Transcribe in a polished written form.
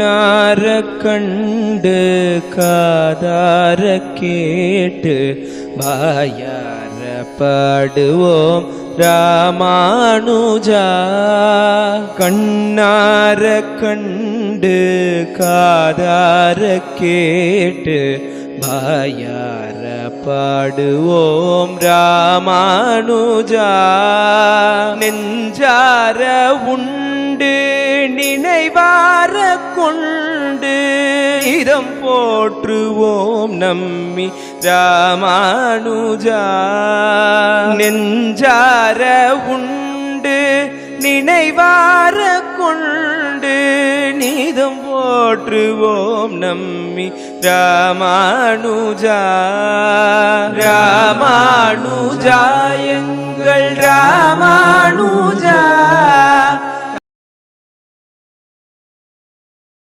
கண்ணார கண்டு காதார கேட்டு வாயார பாடுவோம் ராமானுஜா. கண்ணார கண்டு காதார கேட்டு வாயார பாடுவோம் ராமானுஜா. நெஞ்சார உண்டு நினைவார கொண்டு இதம் போற்றுவோம் நம்மி ராமானுஜா. நெஞ்சார உண்டு நினைவார கொண்டு நீதம் போற்றுவோம் நம்மி ராமானுஜா. ராமானுஜா எங்கள் ராமானுஜா.